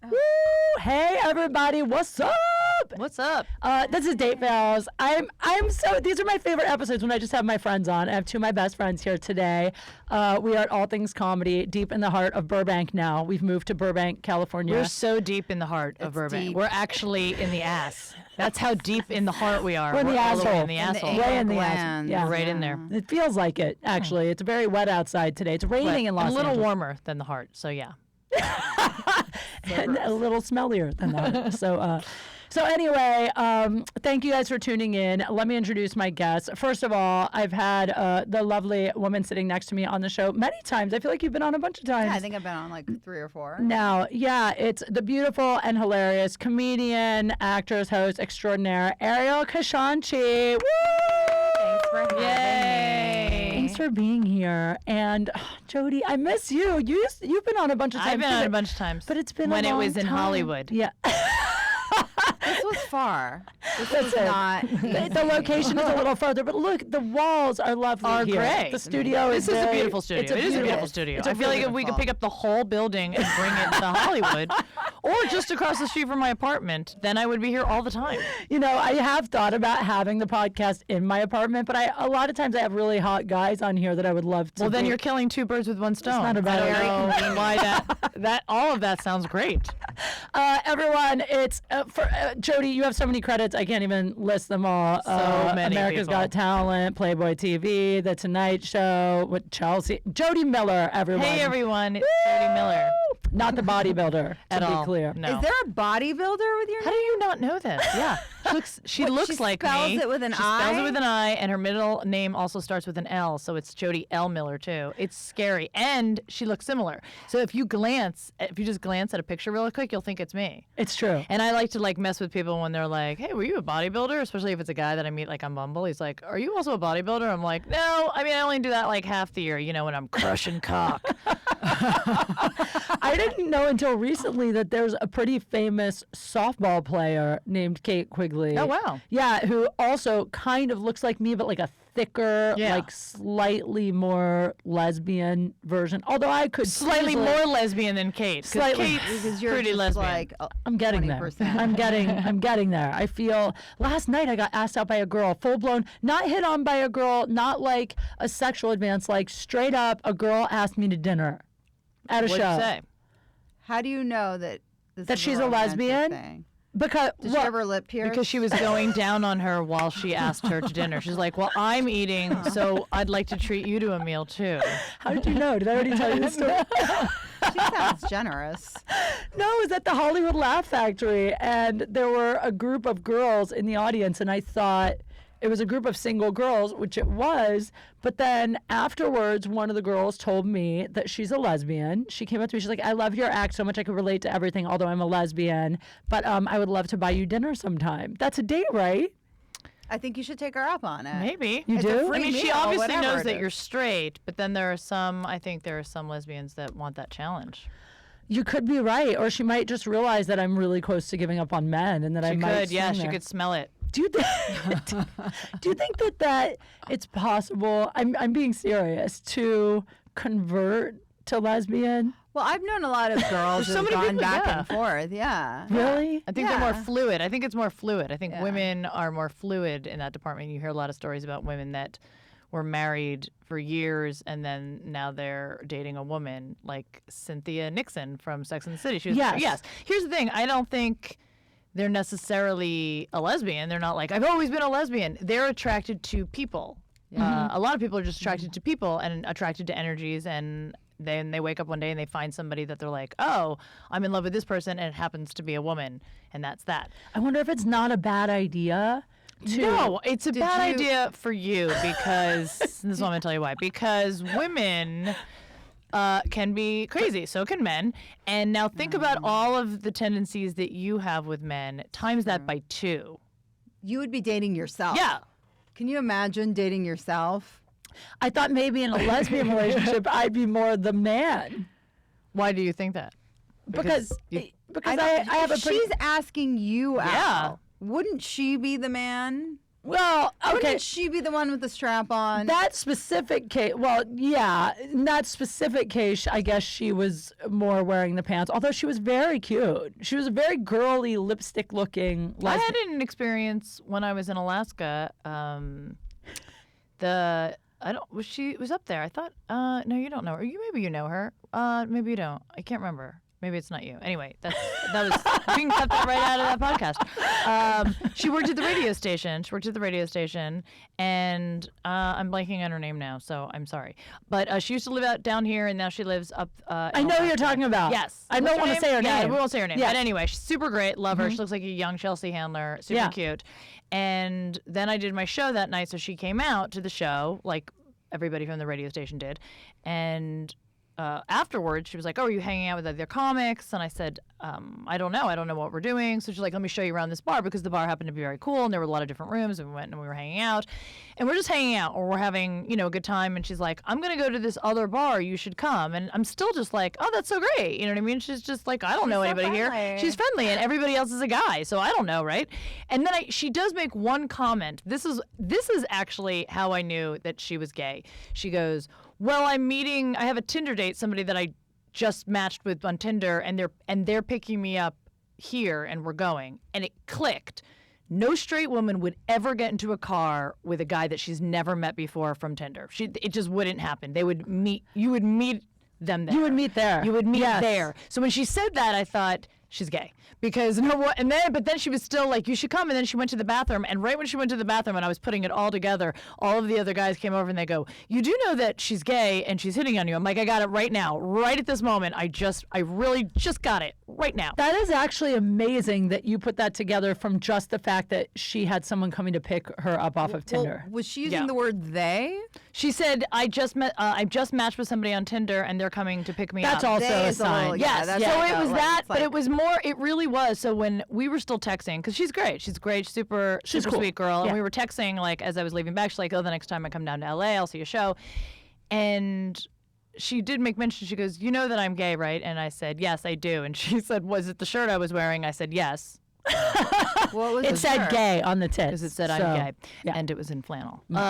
Woo! Hey everybody, what's up? What's up? This is Date Fails. These are my favorite episodes when I just have my friends on. I have two of my best friends here today. We are at All Things Comedy, deep in the heart of Burbank now. We've moved to Burbank, California. We're so deep in the heart of Burbank. Deep. We're actually in the ass. That's how deep in the heart we are. We're in the all the way asshole. in the asshole. Way in the glands. ass. Yeah. Right in there. It feels like it, actually. It's very wet outside today. It's raining in Los And a little Angeles. warmer than the heart, so yeah. And a little smellier than that. So anyway, thank you guys for tuning in. Let me introduce my guests. First of all, I've had the lovely woman sitting next to me on the show many times. I feel like you've been on a bunch of times. Yeah, I think I've been on like 3 or 4. Now, yeah, it's the beautiful and hilarious comedian, actress, host extraordinaire, Ariel Kashanchi. Woo! Thanks for having me. Thanks for being here. And Jodi, I miss you. You've been on a bunch of times. I've been on a bunch of times. But it's been when a long it was in time. Hollywood. Yeah. This was far. This That's was it. not. The location is a little further, but look, the walls are lovely Are here. great. The studio This is a beautiful studio. It's It is a beautiful studio. I feel like if we could pick up the whole building and bring it to Hollywood, or just across the street from my apartment, then I would be here all the time. You know, I have thought about having the podcast in my apartment, but a lot of times I have really hot guys on here that I would love to. Well, then be- you're killing 2 birds with 1 stone. not a bad I idea. don't know why that all of that sounds great. Everyone, it's for Jodi. You have so many credits, I can't even list them all. So many America's people. Got Talent, Playboy TV, The Tonight Show, with Chelsea, Jodi Miller. Everyone. Hey everyone, it's Jodi Miller. Not the bodybuilder, At to all. be clear. No. Is there a bodybuilder with your How do name? you not know this? Yeah. She looks she like spells me. it with an She spells I? it with an I, and her middle name also starts with an L, so it's Jodi L. Miller, too. It's scary. And she looks similar. So if you just glance at a picture really quick, you'll think it's me. It's true. And I like to mess with people when they're like, hey, were you a bodybuilder? Especially if it's a guy that I meet on Bumble. He's like, are you also a bodybuilder? I'm like, no, I only do that half the year, when I'm crushing cock. I didn't know until recently that there's a pretty famous softball player named Kate Quigley. Oh, wow. Yeah, who also kind of looks like me, but like a thicker, Yeah. slightly more lesbian version. Although I could Slightly easily- more lesbian than Kate. 'Cause Slightly. Kate's Because you're pretty just lesbian. like I'm getting 20%. there. I'm getting there. I feel last night I got asked out by a girl, full blown, not hit on by a girl, not like a sexual advance, like straight up a girl asked me to dinner at a What'd show. you say? How do you know that this That is she's a romantic lesbian? thing? Because Did she have her lip pierced? Because she was going down on her while she asked her to dinner. She's like, well, I'm eating, so I'd like to treat you to a meal, too. how did you know? Did I already tell you the story? She sounds generous. No, it was at the Hollywood Laugh Factory, and there were a group of girls in the audience, and I thought it was a group of single girls, which it was. But then afterwards, one of the girls told me that she's a lesbian. She came up to me. She's like, I love your act so much. I could relate to everything, although I'm a lesbian. But I would love to buy you dinner sometime. That's a date, right? I think you should take her up on it. Maybe. You It's a do? free she meal, obviously whatever knows it that is. you're straight, but then I think there are some lesbians that want that challenge. You could be right. Or she might just realize that I'm really close to giving up on men and that I She might could, yeah, swing she there. could smell it. Do you think that it's possible? I'm being serious to convert to lesbian. Well, I've known a lot of girls There's so who've many gone people, back yeah. and forth. Yeah. Really? I think they're more Yeah. fluid. I think it's more fluid. I think Yeah. women are more fluid in that department. You hear a lot of stories about women that were married for years and then now they're dating a woman like Cynthia Nixon from Sex and the City. She was, Yes. Here's the thing. I don't think they're necessarily a lesbian. They're not like, I've always been a lesbian. They're attracted to people. A lot of people are just attracted to people and attracted to energies, and then they wake up one day and they find somebody that they're like, oh, I'm in love with this person, and it happens to be a woman, and that's that. I wonder if it's not a bad idea to. No, it's a bad you- idea for you because this is what I'm going to tell you why. Because women can be crazy, so can men. And now think about all of the tendencies that you have with men, times that by 2. You would be dating yourself. Yeah. Can you imagine dating yourself? I thought maybe in a lesbian relationship I'd be more the man Why do you think that? because you- I have a If pretty. she's asking you Yeah. out, wouldn't she be the man? Well, okay. Wouldn't she be the one with the strap on? That specific case, well, yeah, in that specific case, I guess she was more wearing the pants, although she was very cute. She was a very girly, lipstick-looking I lesbian. had an experience when I was in Alaska. She was up there. I thought, no, you don't know her. Maybe you know her. Maybe you don't. I can't remember. Maybe it's not you. Anyway, that was we can cut that right out of that podcast. She worked at the radio station. And I'm blanking on her name now, so I'm sorry. But she used to live out down here, and now she lives up. I know who you're talking about. Yes. I don't want to say her Yeah, name. we won't say her name. Yeah. But anyway, she's super great. Love her. She looks like a young Chelsea Handler. Super cute. And then I did my show that night, so she came out to the show, like everybody from the radio station did. And afterwards, she was like, "Oh, are you hanging out with other comics?" And I said, "I don't know. I don't know what we're doing." So she's like, "Let me show you around this bar," because the bar happened to be very cool, and there were a lot of different rooms, and we went and we were hanging out. And we're just hanging out, or we're having, a good time. And she's like, "I'm going to go to this other bar. You should come." And I'm still just like, "Oh, that's so great." You know what I mean? She's just like, "I don't know so anybody here." friendly. She's friendly, and everybody else is a guy, so I don't know, right? And then she does make one comment. This is actually how I knew that she was gay. She goes, "Well, I have a Tinder date, somebody that I just matched with on Tinder, and they're picking me up here, and we're going." And it clicked. No straight woman would ever get into a car with a guy that she's never met before from Tinder. It just wouldn't happen. You would meet them there. You would meet there. You would meet Yes. there. So when she said that, I thought, she's gay. Because but then she was still like, "You should come." And then she went to the bathroom. And right when she went to the bathroom and I was putting it all together, all of the other guys came over and they go, "You do know that she's gay and she's hitting on you." I'm like, "I got it right now. Right at this moment. I really just got it right now." That is actually amazing that you put that together from just the fact that she had someone coming to pick her up off of Tinder. Was she using Yeah. the word they? She said, "I just matched with somebody on Tinder and they're coming to pick me That's up." also They a is a little- sign. yeah, Yes, that's so like it a- was like, that, it's but like- it was more, it really was. So when we were still texting, because she's great, super She's cool. sweet girl, and Yeah. we were texting, like, as I was leaving back, she's like, "Oh, the next time I come down to LA, I'll see a show." And she did make mention, she goes, "You know that I'm gay, right?" And I said, "Yes, I do." And she said, "Was it the shirt I was wearing?" I said, "Yes." What was It the said shirt? gay on the tits. Because it said so, I'm gay, yeah. and it was in flannel. No,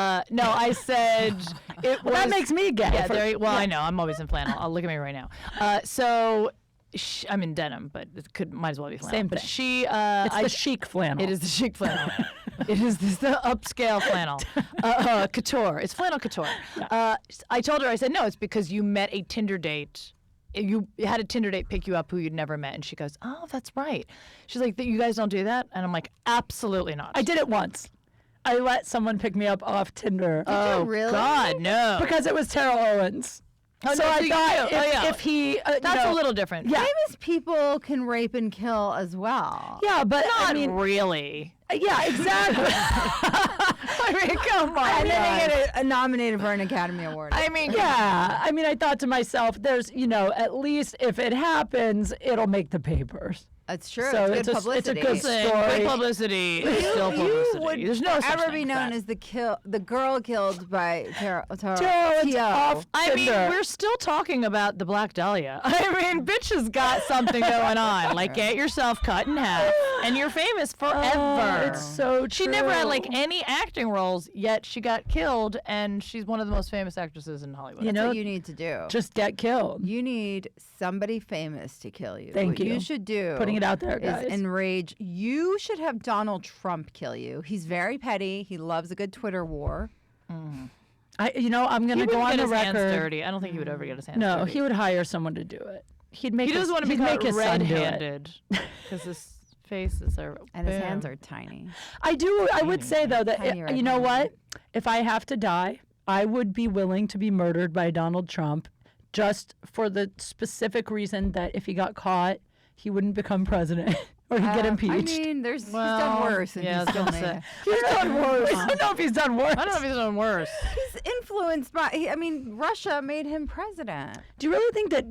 I said it was. Well, that makes me gay. Yeah, for- I know. I'm always in flannel. Look at me right now. I'm in denim, but it might as well be flannel. Same But thing. she, It's the chic flannel. it is the chic flannel. It is the upscale flannel. Couture. It's flannel couture. I told her, I said, "No, it's because you met a Tinder date. You had a Tinder date pick you up who you'd never met." And she goes, "Oh, that's right." She's like, "You guys don't do that?" And I'm like, "Absolutely not." I did it once. I let someone pick me up off Tinder Oh, really? God, no. because it was Terrell Owens. Oh, so no, I so you thought do. Oh, yeah. if he, That's a little different. Yeah. Famous people can rape and kill as well. Yeah, but Not I mean, really. yeah, exactly. I mean, come on. And then they get nominated for an Academy Award. I mean, Yeah, I mean, I thought to myself, there's, at least if it happens, it'll make the papers. It's true. So it's good it's a publicity. good Listen, story. good publicity is still You publicity. would There's no such ever thing be as known that. as the girl killed by Terrell Owens T.O. off I mean, Tinder. we're still talking about the Black Dahlia. I mean, bitch has got something going on. Like, get yourself cut in half, and you're famous forever. Oh, it's so true. She never had like any acting roles, yet she got killed, and she's one of the most famous actresses in Hollywood. You That's know, what you need to do. just get killed. You need somebody famous to kill you. Thank What you. you should do. Putting it out there, guys. Is enrage. You should have Donald Trump kill you. He's very petty. He loves a good Twitter war. I'm going He to go wouldn't on get the his hands record. dirty. I don't think he would ever get his hands No, dirty. he would hire someone to do it. He'd make. He doesn't want to be he'd make caught his son do it. red-handed because his faces are. And his boom. hands are tiny. I would say though that Tiny you know red what? If I have to die, I would be willing to be murdered by Donald Trump, just for the specific reason that if he got caught, he wouldn't become president or he'd get impeached. I mean, he's Well, done worse. And yeah, I he's was still gonna made say. it. He's done worse. I don't know if he's done worse. I don't know if he's done worse. He's influenced by. I mean, Russia made him president. Do you really think that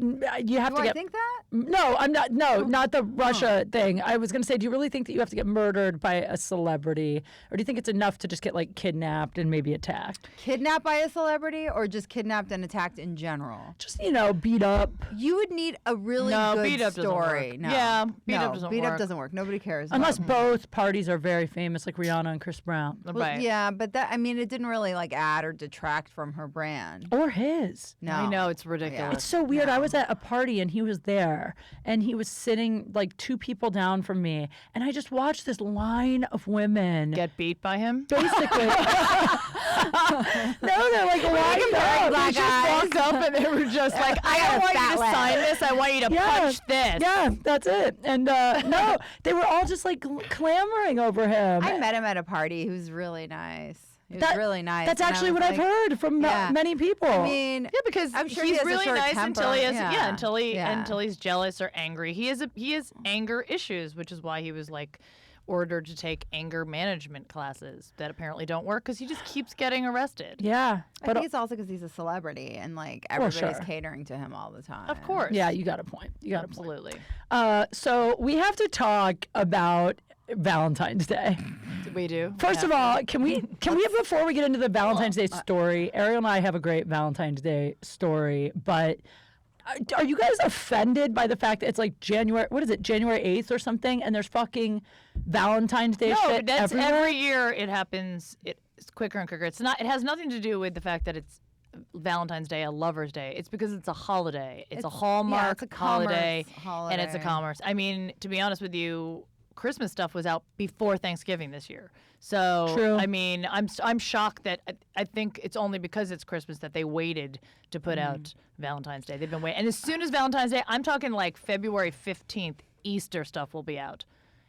you have Do to I get? think that? No, I'm not. No, not the Russia thing. I was going to say, do you really think that you have to get murdered by a celebrity, or do you think it's enough to just get like kidnapped and maybe attacked? Kidnapped by a celebrity, or just kidnapped and attacked in general? Just beat up. You would need a really No, good beat up doesn't story. work. No. Yeah, beat No, up doesn't beat work. up doesn't doesn't work. Nobody cares. Unless about both parties are very famous, like Rihanna and Chris Brown. Well, Right. Yeah, but that, I mean, it didn't really like add or detract from her brand. Or his. No. I know, it's ridiculous. It's so weird. I was at a party and he was there and he was sitting like 2 people down from me. And I just watched this line of women. Get beat by him? Basically. No, they're like lined up. black They just eyes. walked up and they were just like, I got don't a want you fat to lip. sign this. I want you to punch this. Yeah, that's it. And no, they were all just like clamoring over him. I met him at a party. He was really nice. He was That- really nice. That's and I actually was what I've like, heard from Yeah. many people. I mean, Yeah, because I'm sure he he's has a really short nice temper. until he has Yeah. until he's jealous or angry. He has anger issues, which is why he was like ordered to take anger management classes that apparently don't work because he just keeps getting arrested. yeah, I but think it's also because he's a celebrity and like Well, everybody's sure. catering to him all the time. Of course. yeah, you got a point. You got a point. Absolutely. So we have to talk about Valentine's Day. We do. First of all, can we before we get into the Valentine's Day story? Ariel and I have a great Valentine's Day story, but are you guys offended by the fact that it's like January 8th or something, and there's fucking Valentine's Day No, shit that's everywhere? every year it happens. It's quicker and quicker. It's not. It has nothing to do with the fact that it's Valentine's Day, a lover's day. It's because it's a holiday. It's a Hallmark it's a holiday, commerce and it's a holiday. commerce. I mean, to be honest with you, Christmas stuff was out before Thanksgiving this year. So True. I mean, I'm shocked that I think it's only because it's Christmas that they waited to put out Valentine's Day. They've been waiting, and as soon as Valentine's Day, I'm talking like February 15th, Easter stuff will be out.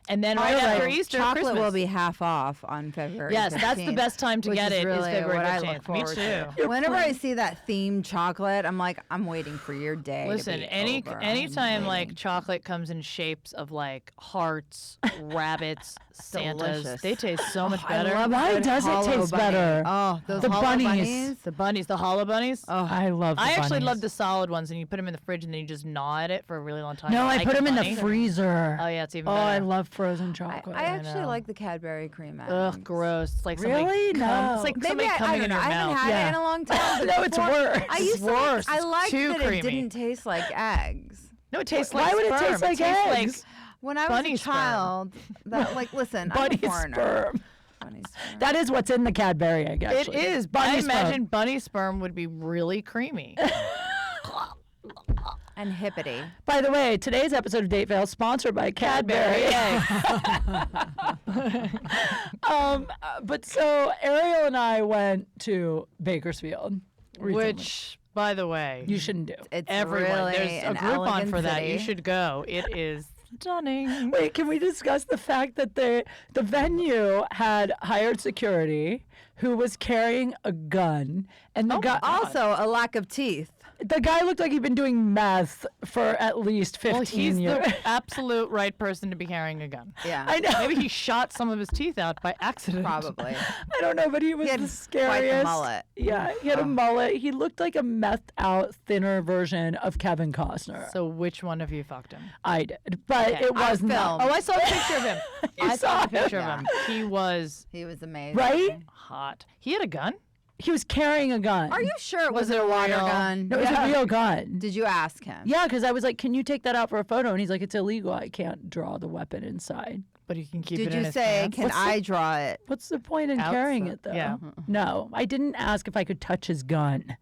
And then right after Easter, chocolate Christmas. will be half off on February. Yes, that's the 15th, best time to which get is it. really Is February what I 15th. look forward Me to. too. Whenever I see that themed chocolate, I'm like, I'm waiting for your day. Listen, to be over. anytime I'm like waiting. chocolate comes in shapes of like hearts, rabbits, Santas, Delicious. they taste so much I better. love a Why good does it hollow taste bunny. better? Oh, those The hollow bunnies. The bunnies, the hollow bunnies. Oh, I love the I actually bunnies. love the solid ones, and you put them in the fridge, and then you just gnaw at it for a really long time. No, I like put a them in the bunny. freezer. Oh yeah, it's even Oh, better. I love frozen chocolate. I actually know. like the Cadbury cream eggs. Ugh, gross. It's like Really? somebody No. It's like Maybe somebody I coming don't in know. your I haven't mouth. had Yeah. it in a long time. but No, it's before- worse. I used to worse. I It's liked too that creamy. it didn't taste like eggs. No, it tastes Why like would it sperm. taste like tastes eggs? When I was Bunny a sperm. child, that like listen, I'm a Bunny foreigner. sperm. Bunny sperm. That is what's in the Cadbury egg, It actually. is. Bunny I sperm. imagine bunny sperm would be really creamy. And hippity. By the way, today's episode of Date Fails sponsored by Cadbury. But so Ariel and I went to Bakersfield recently. Which, by the way, You shouldn't do. It's everyone, really there's a an Groupon elegant for that. city. You should go. It is stunning. Wait, can we discuss the fact that the venue had hired security who was carrying a gun, and the guy Also, a lack of teeth. the guy looked like he'd been doing meth for at least 15 Well, he's years. the absolute right person to be carrying a gun. Yeah, I know. Maybe he shot some of his teeth out by accident. probably. I don't know, but he was He had the quite scariest. the mullet. Yeah, he had a mullet. He looked like a methed out, thinner version of Kevin Costner. So which one of you fucked him? I did, but Okay, it was not. Oh, I saw a picture of him. I saw a picture of Yeah. him. He was He was amazing. Right? hot. He had a gun? He was carrying a gun. Are you sure it Was wasn't it a water real? gun? No, it was a real gun. Did you ask him? Yeah, because I was like, "Can you take that out for a photo?" And he's like, "It's illegal. I can't draw the weapon inside." But he can keep Did it in you his say, pants. "Can What's the- I draw it?" What's the point in carrying Outside- it though? yeah. No, I didn't ask if I could touch his gun.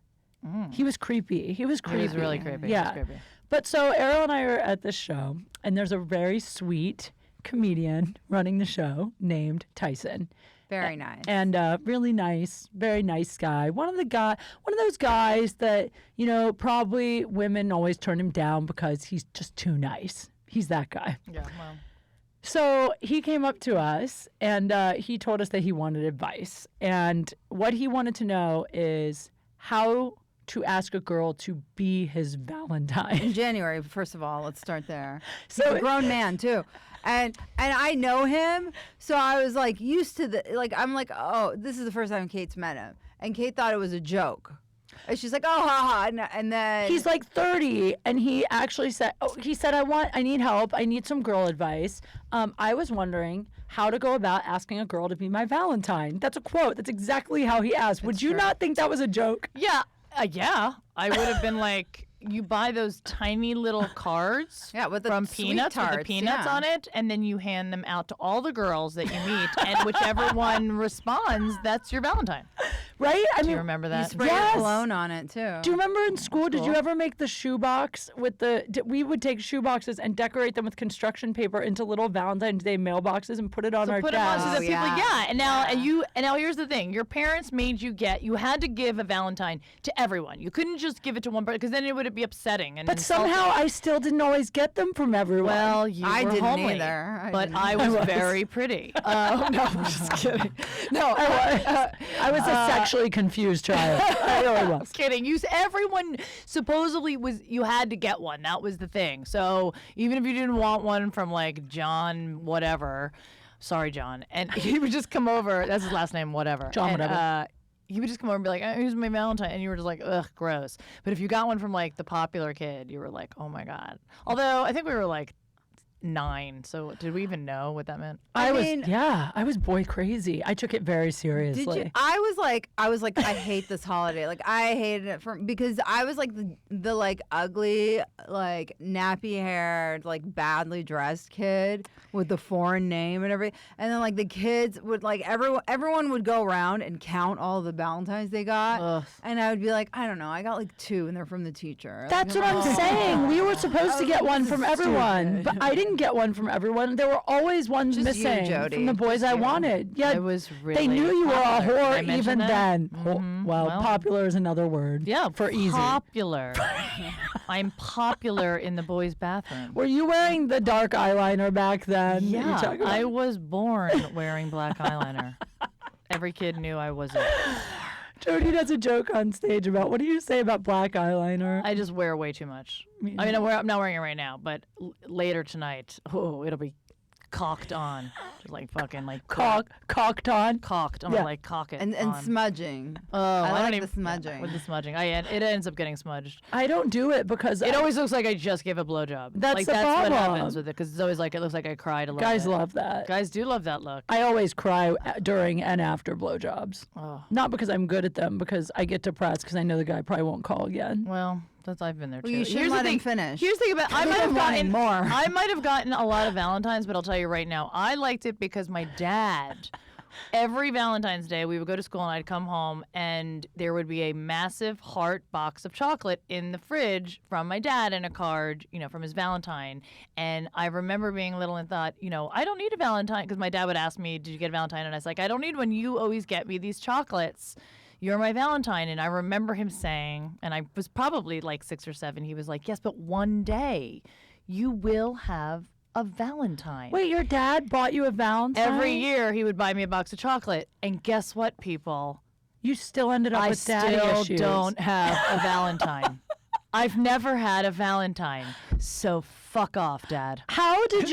He was creepy. He was He creepy. was really creepy. Yeah. He was creepy. But so Ariel and I are at this show, and there's a very sweet comedian running the show named Tyson. Very nice. And really nice, very nice guy. One of those guys that, you know, probably women always turn him down because he's just too nice. He's that guy. Yeah, well. So he came up to us and he told us that he wanted advice. And what he wanted to know is how to ask a girl to be his Valentine. In January, first of all, let's start there. So- He's a grown man too, and I know him, so I was like used to the I'm like, oh, this is the first time Kate's met him, and Kate thought it was a joke, and she's like, oh, ha ha, and then He's like 30, and he actually said, I need help. I need some girl advice. I was wondering how to go about asking a girl to be my Valentine. That's a quote. That's exactly how he asked. Would you true. not think that was a joke? Yeah, yeah. I would have been like, you buy those tiny little cards Yeah, with the from sweet Peanuts with the tarts, peanuts yeah. on it, and then you hand them out to all the girls that you meet, and whichever one responds, that's your Valentine. Right? I Do mean, you remember that? You spray Yes. your cologne on it too. do you remember in school, did you cool. ever make the shoebox with we would take shoeboxes and decorate them with construction paper into little Valentine's Day mailboxes and put it on our Put them on desk. so that Oh, people, yeah. and now here's the thing: your parents made you had to give a Valentine to everyone. You couldn't just give it to one person because then it would be upsetting and But insulting. somehow I still didn't always get them from everyone. Well, you I were didn't homely, either. but I was very pretty. no, I'm just kidding. No, I was a sexually confused child. I really was. Kidding. Everyone supposedly you had to get one. That was the thing. So even if you didn't want one from like John whatever, sorry John, and he would just come over. That's his last name, whatever. John and, whatever. he would just come over and be like, here's my Valentine. And you were just like, ugh, gross. But if you got one from like the popular kid, you were like, oh my God. Although I think we were like 9. So did we even know what that meant? I mean- was boy crazy. I took it very seriously. Did you? I was like, I hate this holiday. Like, I hated it because I was like the like ugly, like nappy haired, like badly dressed kid with the foreign name and everything. And then like the kids would like everyone would go around and count all the Valentines they got, Ugh. and I would be like, I don't know, I got like 2, and they're from the teacher. That's what I'm saying. We were supposed to get one from everyone, but I didn't get one from everyone. There were always ones Just you, missing Jodi. from the boys Just I you. wanted. Yeah, I was really they knew you were a popular. Did I whore mention even that? then. Well, Well. popular is another word. Yeah, for easy. Popular. I'm popular in the boys' bathroom. Were you wearing the dark eyeliner back then? that you Yeah, talk about? I was born wearing black eyeliner. Every kid knew I was it. Jodi does a joke on stage about, what do you say about black eyeliner? I just wear way too much. Me I mean, I'm not wearing it right now, but later tonight, it'll be cocked on. Just like fucking like Cocked on. cocked. I'm Yeah. gonna like cock it And on. smudging. Oh, I don't like even the smudging. with the smudging. It ends up getting smudged. I don't do it because It always looks like I just gave a blowjob. That's like the that's what problem. happens with it because it's always like it looks like I cried a little guys bit. love that. Guys do love that look. I always cry during and after blowjobs. Oh. Not because I'm good at them, because I get depressed because I know the guy probably won't call again. Well, I've been there too. Well, you should Here's the let him thing- finish. Here's the thing about I You've might have been wanting gotten more. I might have gotten a lot of Valentines, but I'll tell you right now, I liked it because my dad. Every Valentine's Day, we would go to school and I'd come home and there would be a massive heart box of chocolate in the fridge from my dad and a card, from his Valentine. And I remember being little and thought, I don't need a Valentine because my dad would ask me, did you get a Valentine? And I was like, I don't need one. You always get me these chocolates. You're my Valentine. And I remember him saying, and I was probably like 6 or 7, he was like, yes, but one day you will have a Valentine. Wait, your dad bought you a Valentine? Every year he would buy me a box of chocolate. And guess what, people? You still ended up I with daddy still issues. don't have a Valentine. I've never had a Valentine. So fuck off, Dad. How did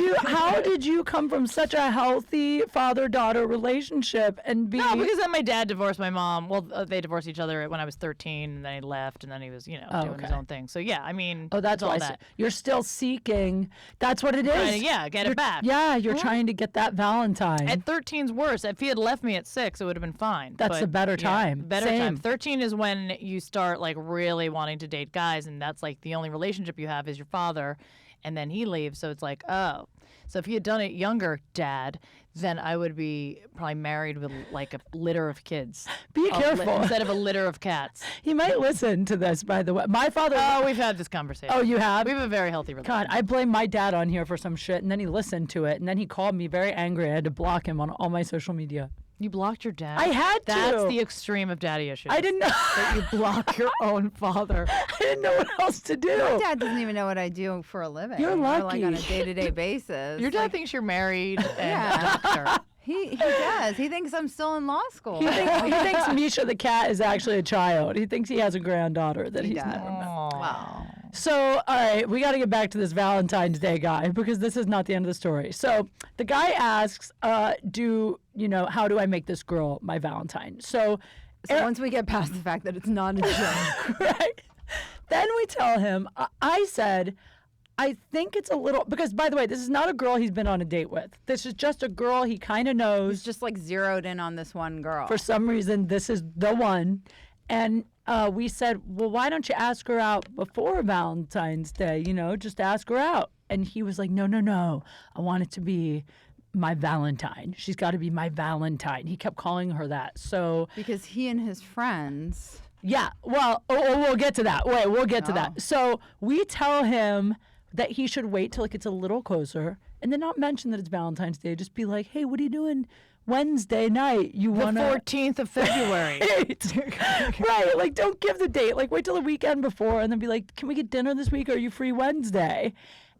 you come from such a healthy father-daughter relationship and be No, because then my dad divorced my mom. Well, they divorced each other when I was 13, and then he left, and then he was, doing his okay. own thing. So yeah, I mean, Oh, that's it's all why that. you're still seeking. That's what it is. Trying to, yeah, get it back. Yeah, you're trying to get that Valentine. At 13's worse. If he had left me at 6, it would have been fine. That's But, the better yeah, time. Better Same. time. 13 is when you start like really wanting to date guys, and that's like the only relationship you have is your father, and then he leaves. So it's like, oh. So if he had done it younger, Dad, then I would be probably married with like a litter of kids. Be careful. Instead of a litter of cats. He might listen to this, by the way. My father. Oh, we've had this conversation. Oh, you have? We have a very healthy relationship. God, I blame my dad on here for some shit, and then he listened to it, and then he called me very angry. I had to block him on all my social media. You blocked your dad? I had to. That's the extreme of daddy issues. I didn't know. That you block your own father. I didn't know what else to do. My dad doesn't even know what I do for a living. You're Or, like lucky. on a day-to-day basis. Your dad Like, thinks you're married and Yeah. a doctor. he does. He thinks I'm still in law school. He thinks Misha the cat is actually a child. He thinks he has a granddaughter that He he's does. never met. Wow. So, all right, we got to get back to this Valentine's Day guy because this is not the end of the story. So, the guy asks, how do I make this girl my Valentine? So, So once we get past the fact that it's not a joke. right? Then we tell him, I said, I think it's a little, because by the way, this is not a girl he's been on a date with. This is just a girl he kind of knows. He's just like zeroed in on this one girl. For some reason, this is the one. And we said, well, why don't you ask her out before Valentine's Day? You know, just ask her out. And he was like, no. I want it to be my Valentine. She's got to be my Valentine. He kept calling her that. So Because he and his friends. yeah, well, we'll get to that. Wait, we'll get to Oh. that. So we tell him that he should wait till it gets a little closer and then not mention that it's Valentine's Day. Just be like, hey, what are you doing Wednesday night? You The want to 14th of February. right, like don't give the date. Like wait till the weekend before and then be like, can we get dinner this week? Or are you free Wednesday?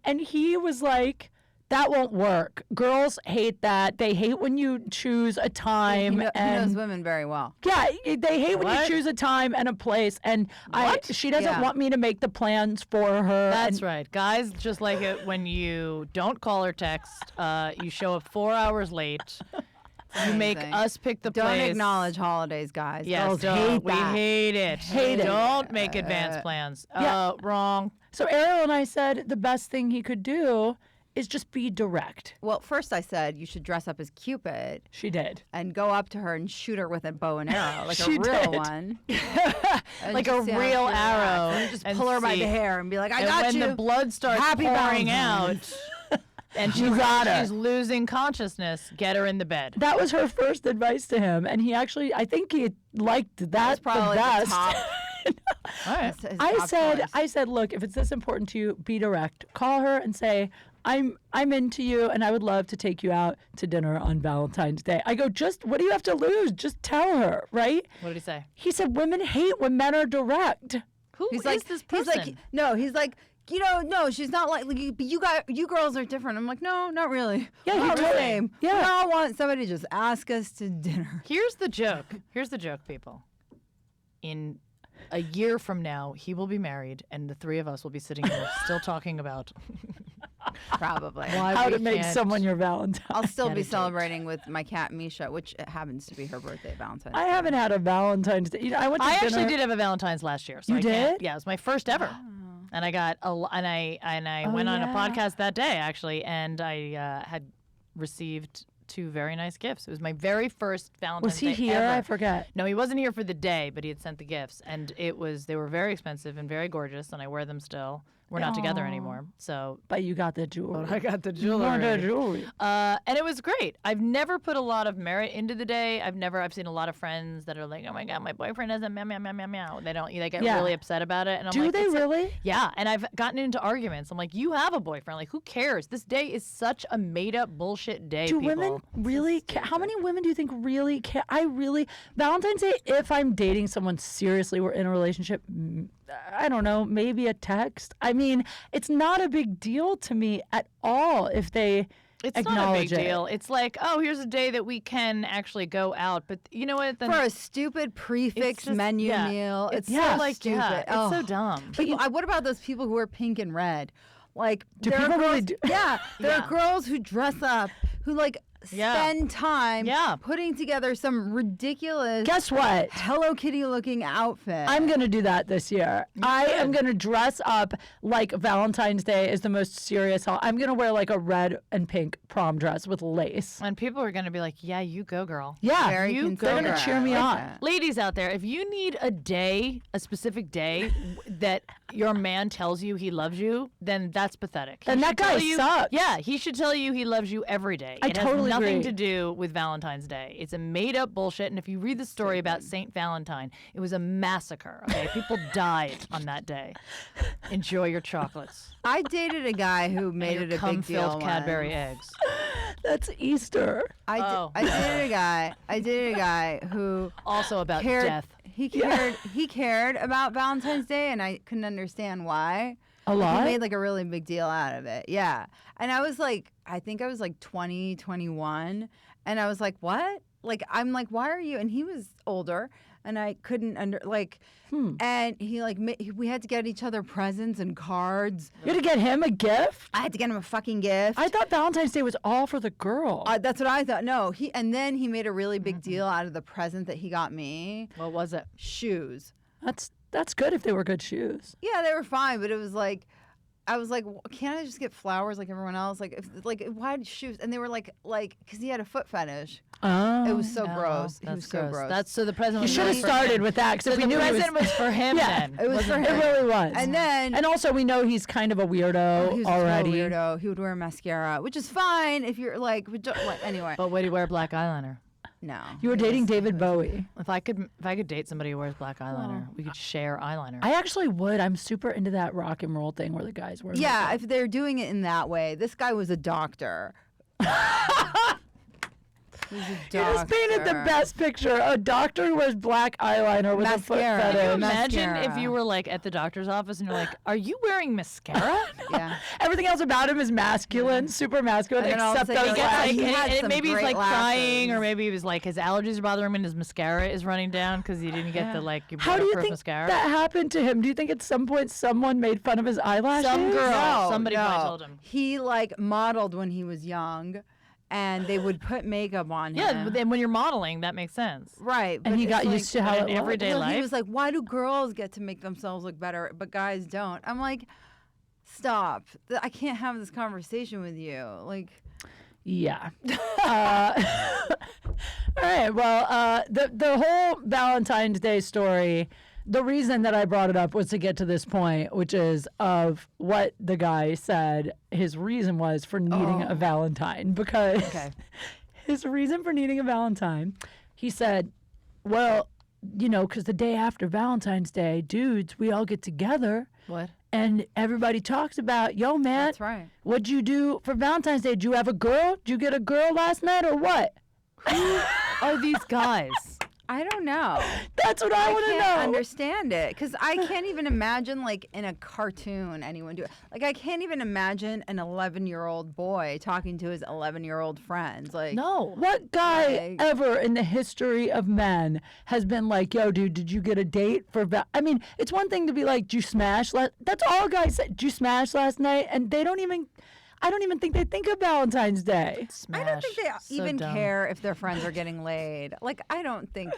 And he was like, that won't work. Girls hate that. They hate when you choose a time. He knows and women very well. yeah, they hate when you What? choose a time and a place. And she doesn't Yeah. want me to make the plans for her. That's and, right. Guys just like it when you don't call or text. You show up 4 hours late. You make Amazing. us pick the Don't place. acknowledge holidays, guys. Yes, Girls don't. hate We that. hate it. Hate it. Don't make advanced plans. Yeah. Wrong. So Ariel and I said the best thing he could do is just be direct. Well, first I said you should dress up as Cupid She did. and go up to her and shoot her with a bow and arrow, like She a real did. one. And Like just a see how real she reacts. arrow. And you just and pull her by see. the hair and be like, I And got when you. the blood starts Happy pouring Valentine's. out and she's losing consciousness, get her in the bed. That was her first advice to him. And he actually, I think he liked that That's probably the best. the top. All right. his I top said, choice. look, if it's this important to you, be direct. Call her and say, I'm into you and I would love to take you out to dinner on Valentine's Day. I go, what do you have to lose? Just tell her, right? What did he say? He said, women hate when men are direct. Who He's is like, this he's person? like, no, he's like, you know, no, she's not like you girls are different. I'm like, no, not really. Yeah, We're you all the totally- same. yeah. We all want somebody to just ask us to dinner. Here's the joke. Here's the joke, people. In a year from now, he will be married, and the three of us will be sitting here still talking about Probably. How we to make can't- someone your Valentine. I'll still Get be a date. celebrating with my cat Misha, which happens to be her birthday, Valentine's I Day. haven't had a Valentine's Day. You know, I went to I dinner. actually did have a Valentine's last year. So You I can't- did? Yeah, it was my first ever. And I got and I went on a yeah. podcast that day actually, and I had received 2 very nice gifts. It was my very first Valentine's Was he Day here? ever. I forget. No, he wasn't here for the day, but he had sent the gifts, and they were very expensive and very gorgeous, and I wear them still. We're not together Aw. anymore, so But you got the jewelry. I got the You got the jewelry. and it was great. I've never put a lot of merit into the day. I've seen a lot of friends that are like, oh my god, my boyfriend has a meow meow meow meow meow. They get Yeah. really upset about it, and I'm Do like, they "It's a-" really? Yeah, and I've gotten into arguments. I'm like, you have a boyfriend. Like, who cares? This day is such a made up bullshit day. Do people. women really care? How many women do you think really care? Valentine's Day, if I'm dating someone seriously, we're in a relationship, I don't know, maybe a text. I mean, it's not a big deal to me at all if they It's not a acknowledge big it. deal. It's like, oh, here's a day that we can actually go out. But you know what? Then For a stupid prefix just- menu yeah. meal. It's so so like, stupid. yeah, Oh. it's so dumb. What about those people who wear pink and red? Like, Do there are people really girls- do- Yeah, there Yeah. are girls who dress up who like Yeah. spend time Yeah. putting together some ridiculous Guess what? Hello Kitty looking outfit. I'm going to do that this year. I am going to dress up like Valentine's Day is the most serious. I'm going to wear like a red and pink prom dress with lace. And people are going to be like, yeah, you go, girl. Yeah. Very you They're going to considerate. cheer me I on. like that. Ladies out there, if you need a day, a specific day that your man tells you he loves you, then that's pathetic. He Then that should tell guy you- sucks. Yeah, he should tell you he loves you every day. I it totally has nothing agree. to do with Valentine's Day. It's a made up bullshit. And if you read the story about Saint Valentine, it was a massacre. Okay, people died on that day. Enjoy your chocolates. I dated a guy who made and it your a big deal. cum-filled Cadbury once. eggs. That's Easter. Oh. I dated a guy who Also about cared. death. He cared about Valentine's Day, and I couldn't understand why. A Like, lot? He made like a really big deal out of it. Yeah. And I was like, I think I was like 20, 21. And I was like, what? Like, I'm like, why are you? And he was older. And I couldn't and he like, we had to get each other presents and cards. You had to get him a gift? I had to get him a fucking gift. I thought Valentine's Day was all for the girl. That's what I thought. No, and then he made a really big deal out of the present that he got me. What was it? Shoes. That's good if they were good shoes. Yeah, they were fine, but it was like, I was like, can't I just get flowers like everyone else? Like, why shoes? And they were like, because he had a foot fetish. Oh. It was so No, gross. He that's was so gross. That's so the present You was should have really for started him. with that because So if we the knew he present was for him Yeah. then. It was for It him. really was. And then, And also, we know he's kind of a weirdo he was already. a total weirdo. He would wear mascara, which is fine if you're like, anyway. But would he wear black eyeliner? No. You were dating David Bowie. If I could date somebody who wears black eyeliner, we could share eyeliner. I actually would. I'm super into that rock and roll thing where the guys wear. Yeah, makeup. if they're doing it in that way. This guy was a doctor. He was a You doctor. just painted the best picture. A doctor who wears black eyeliner with Mascara. a foot Can you fetish. imagine if Mascara. you were like at the doctor's office and you're like, "Are you wearing mascara?" Yeah. Everything else about him is masculine, super masculine, And then all of a except sudden those he gets, lashes. like, he had and some maybe he's great like crying, or lashes. maybe he was like his allergies are bothering him and his mascara is running down because he didn't get the like How do you waterproof think mascara. that happened to him? Do you think at some point someone made fun of his eyelashes? Some girl, No, somebody no. probably told him. He like modeled when he was young, and they would put makeup on him. Yeah, but then when you're modeling, that makes sense. Right. And but he it's got like, used to how in it everyday looked. well, he life? was like, why do girls get to make themselves look better, but guys don't? I'm like, stop. I can't have this conversation with you. Like, Yeah. All right. Well, the whole Valentine's Day story. The reason that I brought it up was to get to this point, which is of what the guy said his reason was for needing a Valentine. Because his reason for needing a Valentine, he said, well, you know, because the day after Valentine's Day, dudes, we all get together What? and everybody talks about, yo, man, that's right. what'd you do for Valentine's Day? Did you have a girl? Did you get a girl last night or what? Are these guys? I don't know. That's what I want to can't know. understand it because I can't even imagine like in a cartoon anyone do it. Like I can't even imagine an 11-year-old boy talking to his 11-year-old friends. Like No. What guy Like- ever in the history of men has been like, yo, dude, did you get a date for I mean, it's one thing to be like, did you smash that's all guys say. Did you smash last night? And I don't even think they think of Valentine's Day. Smash. I don't think they So even dumb. care if their friends are getting laid. Like I don't think.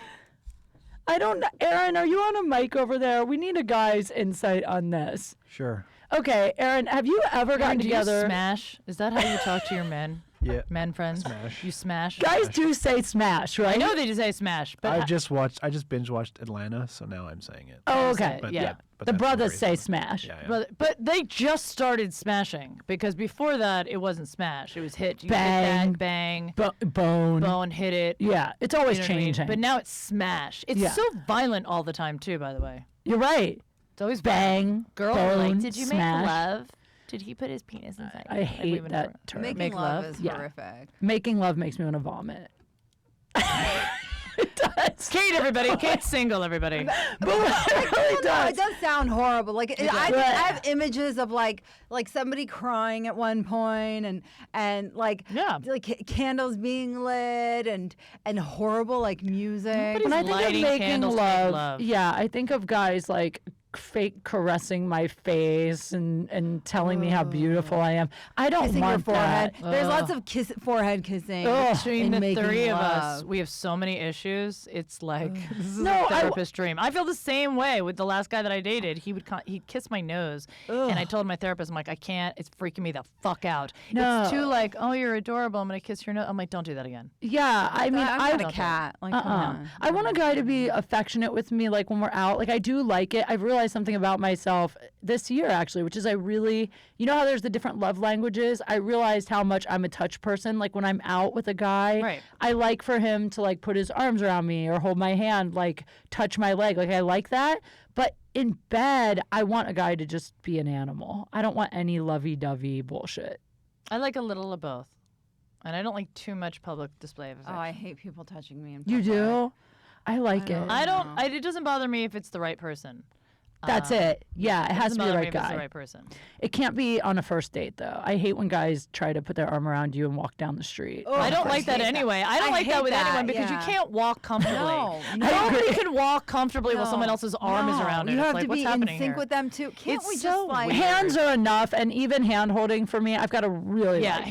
Aaron, are you on a mic over there? We need a guy's insight on this. Sure. Okay, Aaron, have you ever Aaron, gotten do together? you smash? Is that how you talk to your men? Yeah. Men friends? Smash. You smash? Guys do say smash, right? I know they just say smash, but I just binge watched Atlanta, so now I'm saying it. Oh, okay. But yeah. but The that's brothers the say reason. smash. Yeah, yeah. but they just started smashing because before that it wasn't smash. It was hit. You Bang. hit that, bang, Bone. bone, hit it. Yeah, it's always You know what I mean? changing. But now it's smash. It's Yeah. so violent all the time too. By the way, You're right. it's always Bang. Girl, bone, like, did you smash. make love? Did he put his penis inside? I you? Like, we hate would that never- term. Making Make love, love? is Yeah. horrific. Making love makes me want to vomit. It does. Kate, everybody. Kate's single, everybody. But it really No, does. it does sound horrible. Like I does. have images of like somebody crying at one point and like Yeah. like candles being lit and horrible like music. Nobody's When I think of lighting making candles to make love, love. yeah, I think of guys like fake caressing my face and telling me how beautiful I am. I don't Kissing your want forehead. that. There's lots of forehead kissing. Between in the making three of us, love. we have so many issues. It's like this is No, a I- therapist dream. I feel the same way with the last guy that I dated. He'd kiss my nose, and I told my therapist, I'm like, I can't. It's freaking me the fuck out. No. It's too like, oh, you're adorable. I'm gonna kiss your nose. I'm like, don't do that again. Yeah, I mean, I'm not I a cat. Like, come on. I want a guy to be affectionate with me, like when we're out. Like I do like it. I've realized something about myself this year, actually, which is I really, you know how there's the different love languages. I realized how much I'm a touch person. Like when I'm out with a guy, Right. I like for him to like put his arms around me or hold my hand, like touch my leg. Like I like that. But in bed, I want a guy to just be an animal. I don't want any lovey-dovey bullshit. I like a little of both, and I don't like too much public display of Oh, affection. I hate people touching me. In You public. do? I like it. I don't. It doesn't bother me if it's the right person. That's it. Yeah, it has doesn't to be the bother me right if it's guy. the right person. It can't be on a first date, though. I hate when guys try to put their arm around you and walk down the street. Oh, I don't I like that hate that. anyway. I don't I like that hate with that, anyone because yeah. you can't walk comfortably. No, Nobody can walk comfortably while No. someone else's arm is No, around it. You It's have like, to what's be in happening sync here? with them too. Can't It's we so just like weird. Hands are enough, and even hand holding for me, I've got to really Yeah, like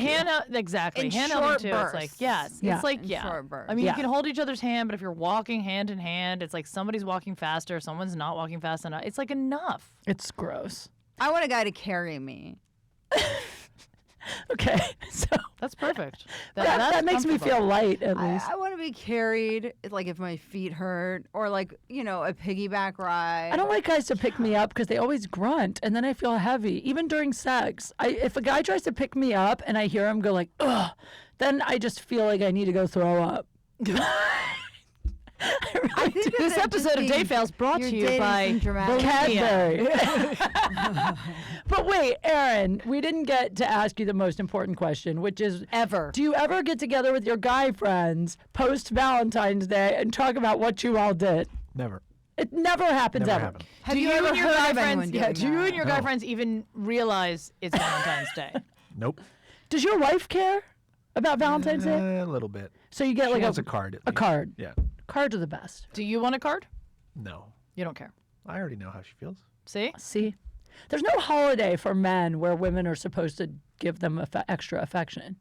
you. exactly. In Hand short holding too. It's bursts. like yes, Yeah. it's like In yeah. short bursts. I mean, Yeah. you can hold each other's hand, but if you're walking hand in hand, it's like somebody's walking faster, someone's not walking fast enough. It's like enough. It's gross. I want a guy to carry me. Okay, so That's perfect. that makes me feel light at least. I want to be carried, like if my feet hurt, or like a piggyback ride. I don't like guys to pick me up because they always grunt, and then I feel heavy. Even during sex, if a guy tries to pick me up and I hear him go like, ugh, then I just feel like I need to go throw up. I think This episode of Date Fails brought to you by Cadbury. But wait, Erin, we didn't get to ask you the most important question, which is Ever. do you ever get together with your guy friends post Valentine's Day and talk about what you all did? Never. It never happens Never ever. happened. Have Do you you ever and your heard guy of anyone friends? doing Yeah. Do you that? and your guy No. friends even realize it's Valentine's Day? Nope. Does your wife care about Valentine's Day? A little bit. So you get She like wants a card. At a least. card. Yeah. Cards are the best. Do you want a card? No. You don't care. I already know how she feels. See? See, there's no holiday for men where women are supposed to give them extra affection.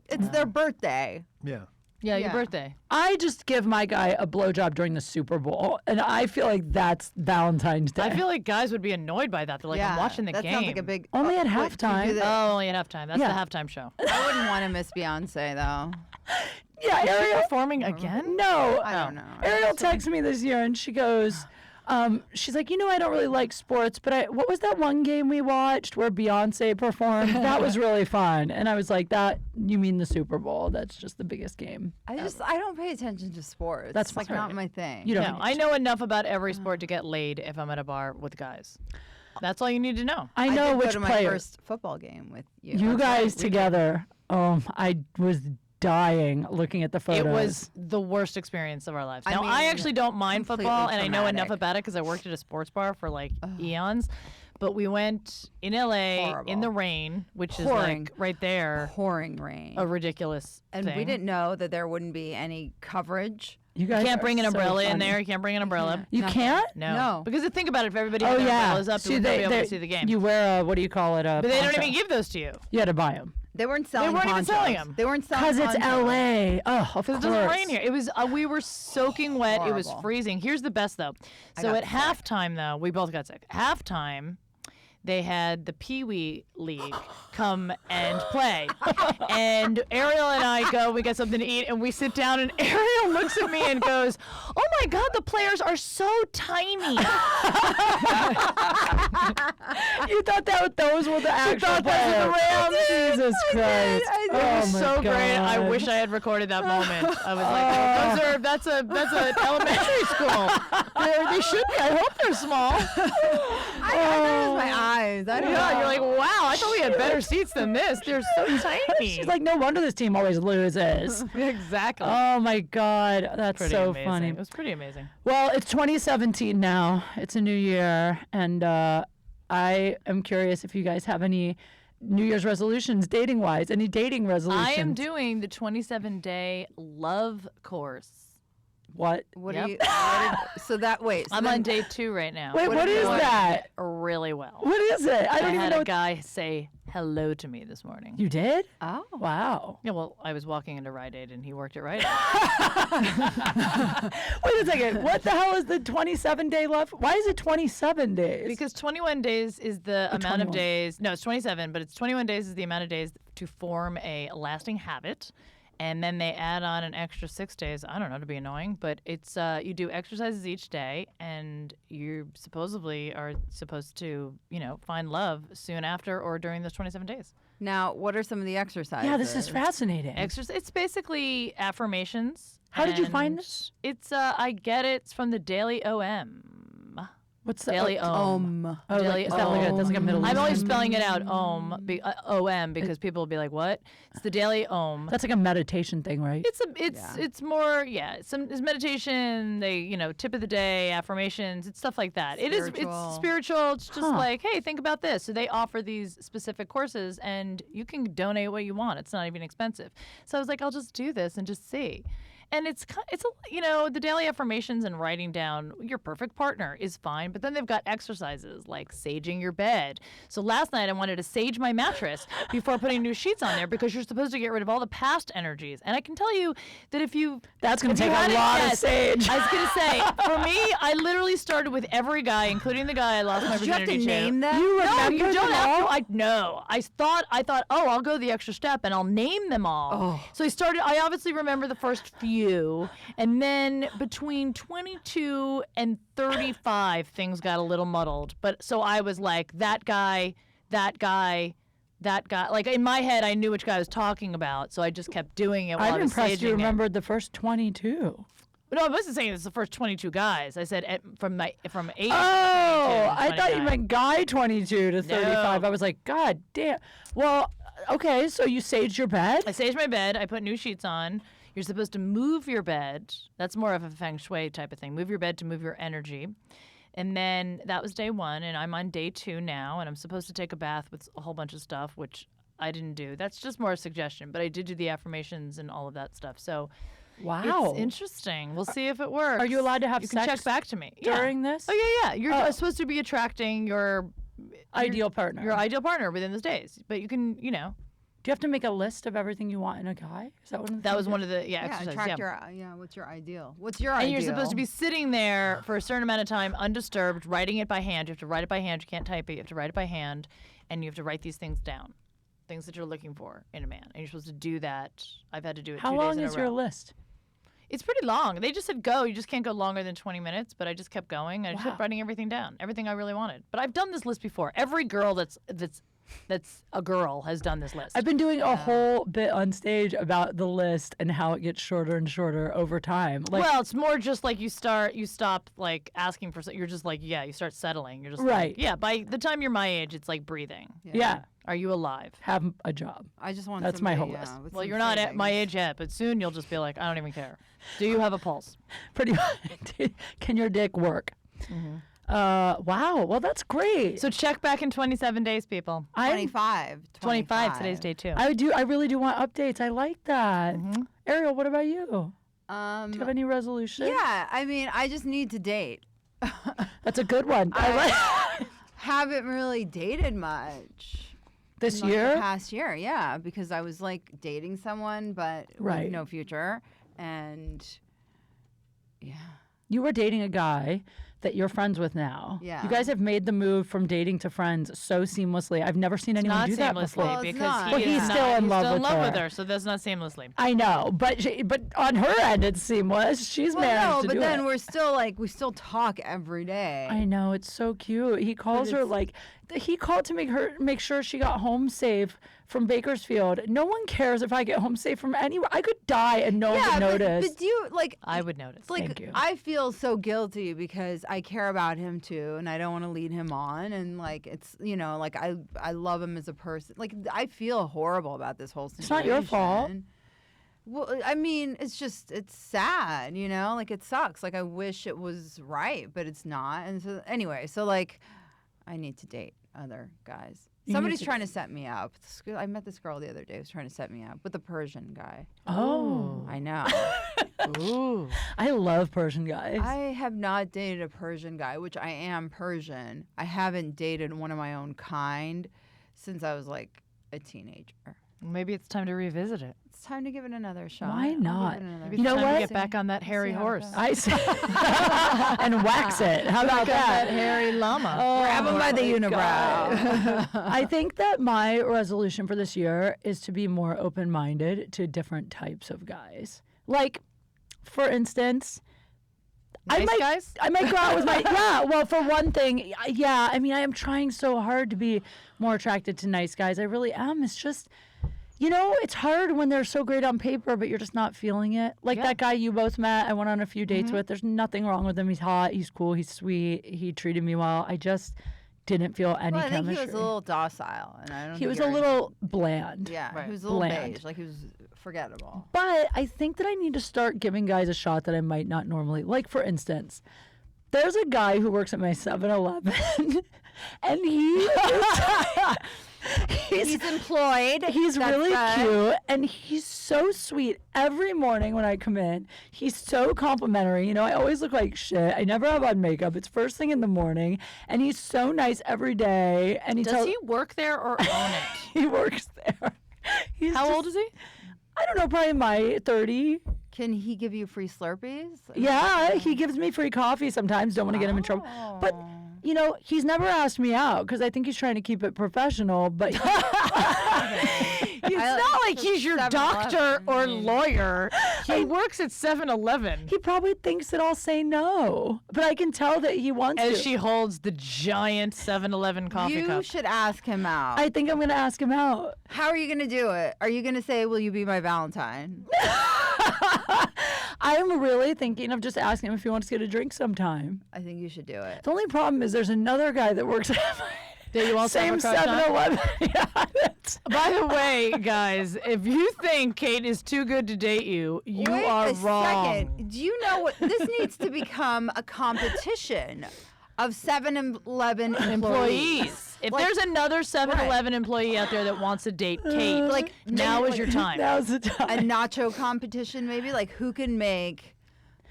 It's their birthday. Yeah. Yeah, your Yeah. birthday. I just give my guy a blowjob during the Super Bowl, and I feel like that's Valentine's Day. I feel like guys would be annoyed by that. They're like, I'm watching the that game. sounds like a big. Only at wait, do you halftime. do that? Oh, only at halftime. That's Yeah. the halftime show. I wouldn't want to miss Beyonce though. yeah, Is she Ariel. performing again? No, I don't know. Ariel texted me this year, and she goes, she's like, I don't really like sports, but what was that one game we watched where Beyonce performed? That was really fun. And I was like, you mean the Super Bowl? That's just the biggest game. I don't pay attention to sports. That's It's like fine. not my thing. You don't. No, I know enough about every sport to get laid if I'm at a bar with guys. That's all you need to know. I I know did which go to my player. first football game with you. You That's right, guys we together. I was dying looking at the photos. It was the worst experience of our lives. I Now, I mean, actually don't mind completely football, and I know enough traumatic. about it because I worked at a sports bar for like eons. But we went in LA Horrible. in the rain, which is Pouring. like right there, pouring rain. a ridiculous And thing. we didn't know that there wouldn't be any coverage. You You guys can't are bring an so umbrella in funny. there. You can't bring an umbrella. You Nothing. can't? No. Because think about it. If everybody Oh had their yeah. umbrellas up, you wouldn't be able to see the game. You wear a what do you call it? but they don't poncho. even give those to you. You had to buy them They weren't selling weren't even ponchos. selling 'em. They weren't selling because it's ponchos. L.A. Oh, of Because course. it doesn't rain here. It was we were soaking wet. It was Horrible. freezing. Here's the best though. So got at halftime though, we both got sick. Halftime, they had the Pee Wee League come and play, and Ariel and I go. We got something to eat, and we sit down, and Ariel looks at me and goes, "Oh my God, the players are so tiny." You thought those were the actual players. Jesus Christ! I did. Oh It was my so great. I God. wish I had recorded that moment. I was like, oh, that's an elementary school. They should be. I hope they're small. I thought it was my eyes. I don't know. Yeah, you're like, wow, I thought we had better seats than this. They're so tiny. She's like, no wonder this team always loses. exactly. Oh my God, that's Pretty so amazing. funny. It was pretty amazing. Well, it's 2017 now. It's a new year, and I am curious if you guys have any New Year's resolutions, dating wise. Any dating resolutions? I am doing the 27-day love course. What? What Yep. do you? So that wait. So I'm then- on day 2 right now. Wait, what is that? Really well. What is it? I I don't even had know. a guy say hello to me this morning. You did? Oh. Wow. Yeah, well, I was walking into Rite Aid and he worked at Rite Aid. Wait a second. What the hell is the 27-day love? Why is it 27 days? Because 21 days is the amount 21. of days. No, it's 27, but it's 21 days is the amount of days to form a lasting habit. And then they add on an extra 6 days. I don't know, to be annoying, but it's you do exercises each day, and you supposedly are supposed to, find love soon after or during those 27 days. Now, what are some of the exercises? yeah, this is fascinating. It's basically affirmations. How did you find and this? It's I get it. It's from the Daily OM. What's that? Daily Om. Oh, Daily is that like that's like a Middle I'm Eastern? always spelling it out OM because people will be like, "What?" It's the Daily Om. That's like a meditation thing, right? It's more it's meditation. They tip of the day, affirmations, it's stuff like that. It's spiritual. It's just like, hey, think about this. So they offer these specific courses, and you can donate what you want. It's not even expensive. So I was like, I'll just do this and just see. And it's the daily affirmations and writing down your perfect partner is fine, but then they've got exercises like saging your bed. So last night I wanted to sage my mattress before putting new sheets on there because you're supposed to get rid of all the past energies. And I can tell you that That's going to take a lot of sage. I was going to say, for me, I literally started with every guy, including the guy I lost my Did you have virginity to name them? You No, remember you don't them have all? I thought, oh, I'll go the extra step and I'll name them all. Oh. So I obviously remember the first few. And then between 22 and 35, things got a little muddled. But so I was like, that guy. Like in my head, I knew which guy I was talking about. So I just kept doing it while I I'm was impressed you saging it. remembered the first 22. No, I wasn't saying it's the first 22 guys. I said from 8 Oh, to 22 I thought you 29. meant guy 22 to 35. No. I was like, God damn. Well, okay, so you saged your bed? I saged my bed. I put new sheets on. You're supposed to move your bed. That's more of a feng shui type of thing. Move your bed to move your energy. And then that was day 1, and I'm on day 2 now, and I'm supposed to take a bath with a whole bunch of stuff, which I didn't do. That's just more a suggestion, but I did do the affirmations and all of that stuff. So Wow. it's interesting. We'll see if it works. Are you allowed to have You can sex check back to me during this? Oh yeah. You're Oh. supposed to be attracting your Ideal partner. your ideal partner within those days, but you can, Do you have to make a list of everything you want in a guy? Is that one of the That was things? one of the Yeah, exercises. attract Yeah. what's your ideal? What's your And ideal? you're supposed to be sitting there for a certain amount of time, undisturbed, writing it by hand. You have to write it by hand. You can't type it. You have to write it by hand, and you have to write these things down, things that you're looking for in a man. And you're supposed to do that. I've had to do it. How 2 long days in is a row. your list? It's pretty long. They just said go. You just can't go longer than 20 minutes. But I just kept going. I just kept Wow. writing everything down, everything I really wanted. But I've done this list before. Every girl that's a girl has done this list. I've been doing a whole bit on stage about the list and how it gets shorter and shorter over time. Like, Well, it's more just like you stop like asking for. You're just like, yeah, you start settling. You're just Right. Like, yeah. By the time you're my age, it's like breathing. yeah, Are you alive? have a job. I just want. That's my somebody, whole list. with Well, some you're not at my savings. age yet, but soon you'll just be like, I don't even care. Do you have a pulse? Pretty much. Can your dick work? Mm-hmm. Wow. Well, that's great. So check back in 27 days, people. 25. 25. Today's day 2. I really do want updates. I like that. Mm-hmm. Ariel, what about you? Do you have any resolution? Yeah, I mean, I just need to date. That's a good one. I like Haven't really dated much. this Like year. the past year, yeah, because I was like dating someone, but Right. with no future, and yeah, You were dating a guy that you're friends with now. Yeah. You guys have made the move from dating to friends so seamlessly. I've never seen anyone Not do that seamlessly before. Well, it's because not. But he he's is still not, in he's love still in with love with her. her, so that's not seamlessly. I know, but on her end it's seamless. She's well, managed no, to but do then it. we're still like we still talk every day. I know, it's so cute. He calls her it's- like he called to make sure she got home safe from Bakersfield. No one cares if I get home safe from anywhere. I could die and no one yeah, would notice. but do you like? I would notice. Like Thank you. I feel so guilty because I care about him too, and I don't want to lead him on. And like it's like I love him as a person. Like I feel horrible about this whole situation. It's not your fault. Well, I mean, it's sad, like it sucks. Like I wish it was right, but it's not. And so anyway, so like I need to date other guys. You need Somebody's to trying to set me up. I met this girl the other day who's trying to set me up with a Persian guy. Oh, I know. Ooh. I love Persian guys. I have not dated a Persian guy, which I am Persian. I haven't dated one of my own kind since I was like a teenager. Maybe it's time to revisit it. It's time to give it another shot. Why I'll give not? it another Maybe You it's know time to what? get back on that hairy see how it horse. goes. I say, and wax it. How about that? hairy llama. Grab him by the unibrow. I think that my resolution for this year is to be more open-minded to different types of guys. Like, for instance, Nice guys? I might go out with my well, for one thing, I mean, I am trying so hard to be more attracted to nice guys. I really am. It's just, it's hard when they're so great on paper, but you're just not feeling it. Like Yeah. that guy you both met, I went on a few dates with. There's nothing wrong with him. He's hot. He's cool. He's sweet. He treated me well. I just didn't feel any Well, I think chemistry. he was a little docile, and I don't. He think was you're a into- little bland. Yeah, Right. he was a little Bland. beige. Like he was forgettable. But I think that I need to start giving guys a shot that I might not normally. Like, for instance, there's a guy who works at my 7-Eleven, and he is, He's employed. He's That's really good. cute, and he's so sweet. Every morning when I come in, he's so complimentary. You know, I always look like shit. I never have on makeup. It's first thing in the morning, and he's so nice every day. And Does he work there or own it? he works there. He's How old is he? I don't know, probably my 30. Can he give you free Slurpees? Yeah, he gives me free coffee sometimes. Don't want to get him in trouble. But, you know, he's never asked me out because I think he's trying to keep it professional. But It's not like he's your 7-Eleven. doctor or lawyer. He works at 7-Eleven. he probably thinks that I'll say no. But I can tell that he wants As to. she holds the giant 7-Eleven coffee You cup. should ask him out. I think I'm going to ask him out. How are you going to do it? Are you going to say, will you be my Valentine? I'm really thinking of just asking him if he wants to get a drink sometime. I think you should do it. The only problem is there's another guy that works at That you also same have a crush on? 7-Eleven. Yeah, that's- By the way, guys, if you think Kate is too good to date you, you Wait are a wrong. second. Do you know what? This needs to become a competition of 7-Eleven Employees. If Like- there's another 7-Eleven employee out there that wants to date Kate, Like, now is like- your time. Now's the time. A nacho competition, maybe? Like, who can make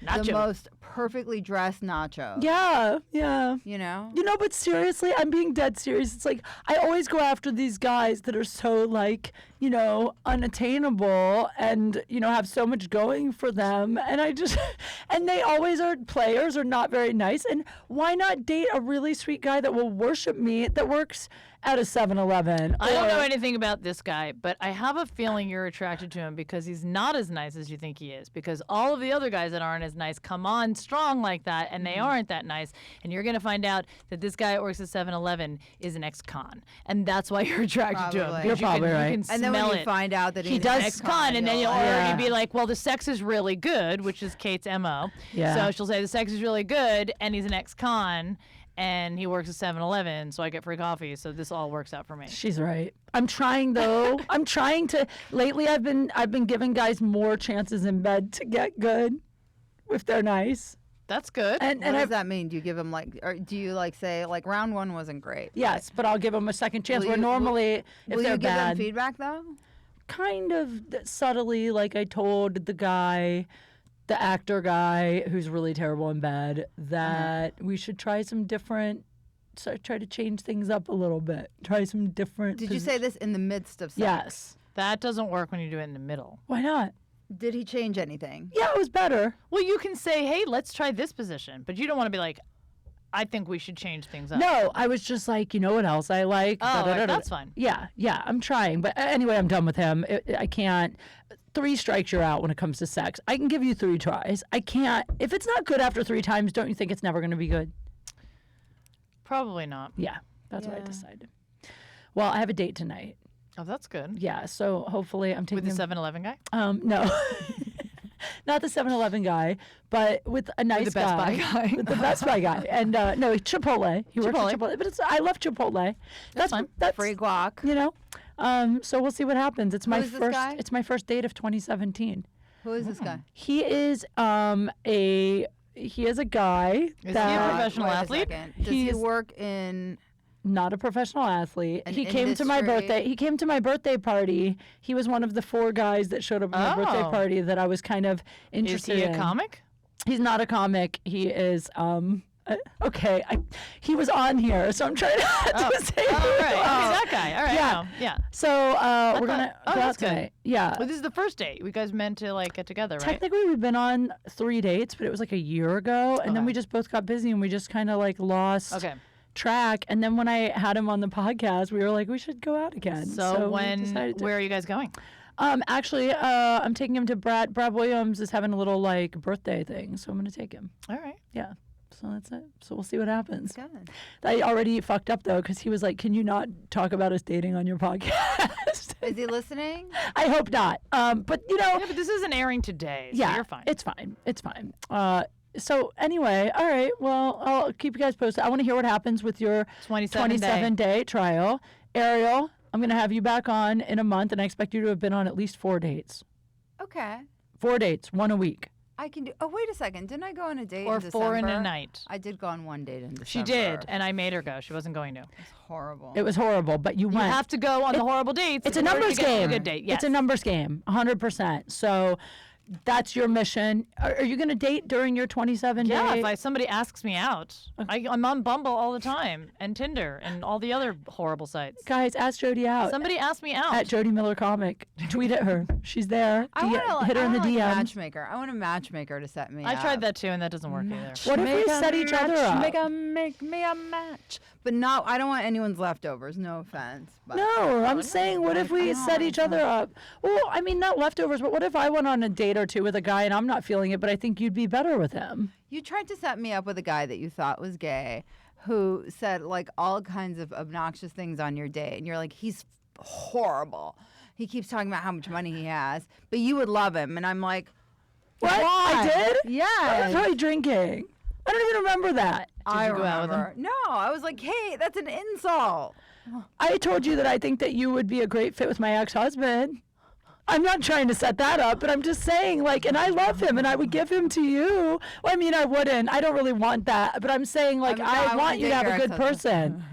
the Nacho. most perfectly dressed nacho? Yeah, yeah. You know? You know, but seriously, I'm being dead serious. It's like I always go after these guys that are so like, you know, unattainable and, you know, have so much going for them. And I just, and they always are players or not very nice. And why not date a really sweet guy that will worship me that works at a 7-Eleven? I don't know anything about this guy, but I have a feeling you're attracted to him because he's not as nice as you think he is. Because all of the other guys that aren't as nice come on strong like that, and they aren't that nice. And you're going to find out that this guy that works at 7-Eleven is an ex-con. And that's why you're attracted to him. Probably. because You're you probably can, right. You can And then smell when you it. find out that He he's does an ex-con, and then you'll like, Yeah. already be like, well, the sex is really good, which is Kate's MO. Yeah. So she'll say the sex is really good, and he's an ex-con, and he works at 7-Eleven, so I get free coffee. So this all works out for me. She's right. I'm trying though. I'm trying to. Lately, I've been giving guys more chances in bed to get good, if they're nice. That's good. And What does I've, that mean? Do you give him like, or do you like say like round one wasn't great? yes, but I'll give them a second chance. Will Where you- normally, if Will they're you give bad, them feedback though? kind of subtly, like I told the guy, the actor guy who's really terrible in bed, that we should try some different. So try to change things up a little bit. Try some different. Did you say this in the midst of sex? Yes. That doesn't work when you do it in the middle. Why not? Did he change anything? Yeah, it was better. Well, you can say, hey, let's try this position, but you don't want to be like, I think we should change things up. No, I was just like, you know what else I like? Oh, Da-da-da-da. that's fine. Yeah, I'm trying. But anyway, I'm done with him. I can't. 3 strikes, you're out when it comes to sex. I can give you 3 tries. I can't. If it's not good after 3 times, don't you think it's never going to be good? Probably not. Yeah, that's what I Yeah. decided. Well, I have a date tonight. Oh, that's good. Yeah, so hopefully I'm taking With the him. 7-Eleven guy? No. Not the 7-Eleven guy, but with a nice the Best Buy guy. With the Best Buy guy. And no, Chipotle. He works at Chipotle. Chipotle. But I love Chipotle. That's fine. That's Free guac. you know. So we'll see what happens. It's my is this first. guy? It's my first date of 2017. Who is this guy? He is he is a guy Is he a that professional Wait a athlete? second. Does he He's- work in? not a professional athlete. An He came to my industry? birthday. He came to my birthday party. He was one of the 4 guys that showed up at my birthday Oh. party that I was kind of Is interested he in. a comic? He's not a comic. He is okay. He was on here, so I'm trying to say. Oh, who right. it Okay, was. that guy. All right. Yeah. no, Yeah. So we're gonna oh, go out that's good. tonight. Yeah. Well, this is the first date. You guys meant to like get together, right? Technically, we've been on 3 dates, but it was like a year ago, and then Okay. we just both got busy and we just kind of like lost Okay. track. And then when I had him on the podcast, we were like, we should go out again. So we decided to. where are you guys going? Actually, I'm taking him to Brad Williams is having a little like birthday thing, so I'm gonna take him. All right. Yeah. So that's it. So we'll see what happens. Good. I already fucked up though, because he was like, "Can you not talk about us dating on your podcast?" Is he listening? I hope not. But you know, Yeah, but this isn't airing today, so yeah, you're fine. it's fine. It's fine. So anyway, all right. Well, I'll keep you guys posted. I want to hear what happens with your 27-day trial. Ariel, I'm gonna have you back on in a month, and I expect you to have been on at least 4 dates. Okay. 4 dates, 1 a week. I can do. Oh, wait a second. Didn't I go on a date Or in 4 in a December? night. I did go on one date in December. She did, and I made her go. She wasn't going to. It's horrible. It was horrible, but you You went. have to go on the horrible dates. It's a in order to numbers get to a game. good date. Yes. It's a numbers game, 100%. So that's your mission. Are you going to date during your 27 Yeah, day? if somebody asks me out, I'm on Bumble all the time, and Tinder, and all the other horrible sites. Guys, ask Jodi out. Somebody asked me out. At Jodi Miller Comic. Tweet at her. She's there. I want Hit her in the a DMs. matchmaker. I want a matchmaker to set me I up. tried that too, and that doesn't work either. What if we set each other up? Make me a match. But no, I don't want anyone's leftovers. No offense. But No, I'm saying, what if we set each other up? Well, I mean, not leftovers, but what if I went on a date or two with a guy and I'm not feeling it, but I think you'd be better with him? You tried to set me up with a guy that you thought was gay, who said like all kinds of obnoxious things on your date, and you're like, he's horrible. He keeps talking about how much money he has, but you would love him, and I'm like, What? why? I did? I was Yeah. probably drinking. I don't even remember that. I you go out with him? remember. No, I was like, hey, that's an insult. I told you that I think that you would be a great fit with my ex-husband. I'm not trying to set that up, but I'm just saying, like, and I love him, and I would give him to you. Well, I mean, I wouldn't. I don't really want that, but I'm saying, like, I mean, no, I I want wanna you to date have your a good ex-husband. person.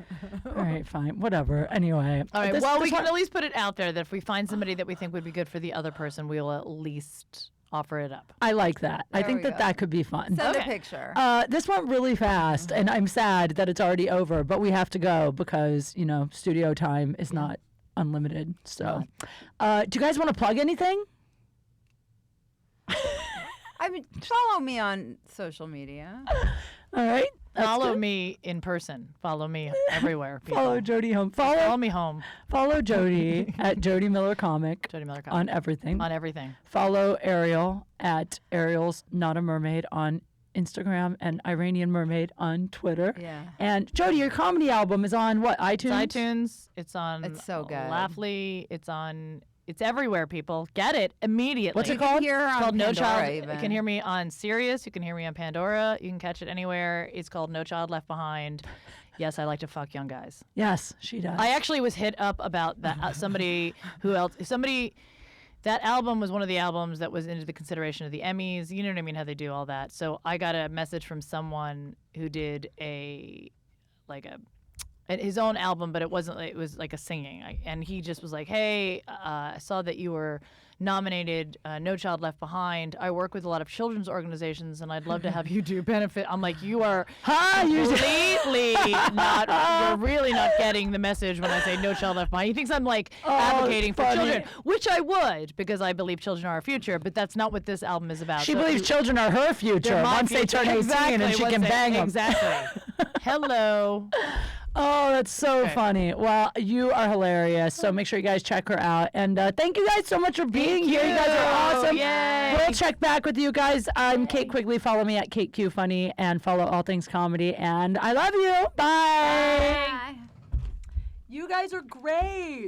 All right, fine, whatever. Anyway. All right. This- Well, this we can one- at least put it out there that if we find somebody that we think would be good for the other person, we'll at least offer it up. I like that. I There think we that go. that could be fun. Send a Okay. picture. This went really fast, and I'm sad that it's already over, but we have to go because, you know, studio time is not unlimited. So, do you guys want to plug anything? I mean, follow me on social media. All right. that's Follow good. me in person. Follow me everywhere. People. Follow Jodi home. Follow Follow me home. Jodi at Jodi Miller Comic Jodi Miller on everything. on everything. Follow Ariel at Ariel's Not a Mermaid on Instagram and Iranian Mermaid on Twitter. Yeah. And Jodi, your comedy album is on what, iTunes? It's iTunes. It's on It's so good. Laughly. It's everywhere, people. Get it immediately. What's it You can called? hear her It's on called No Pandora Child. even. You can hear me on Sirius. You can hear me on Pandora. You can catch it anywhere. It's called No Child Left Behind. Yes, I like to fuck young guys. Yes, she does. I actually was hit up about that. That album was one of the albums that was into the consideration of the Emmys. You know what I mean? How they do all that. So I got a message from someone who did his own album, but it wasn't. It was like a singing, and he just was like, "Hey, I saw that you were nominated No Child Left Behind. I work with a lot of children's organizations, and I'd love to have you do benefit." I'm like, "You are completely not. You're really not getting the message when I say No Child Left Behind." He thinks I'm like advocating for funny. children, which I would because I believe children are our future. But that's not what this album is about. She So believes children are her future they're my once they future. turn 18 and Exactly, she once can they- bang them. Exactly. Hello. Oh, that's so Okay. funny. Well, you are hilarious. So make sure you guys check her out. And thank you guys so much for being here. You guys are awesome. Yay. We'll check back with you guys. I'm Kate Quigley. Follow me at Kate Q Funny and follow All Things Comedy. And I love you. Bye. Bye. You guys are great.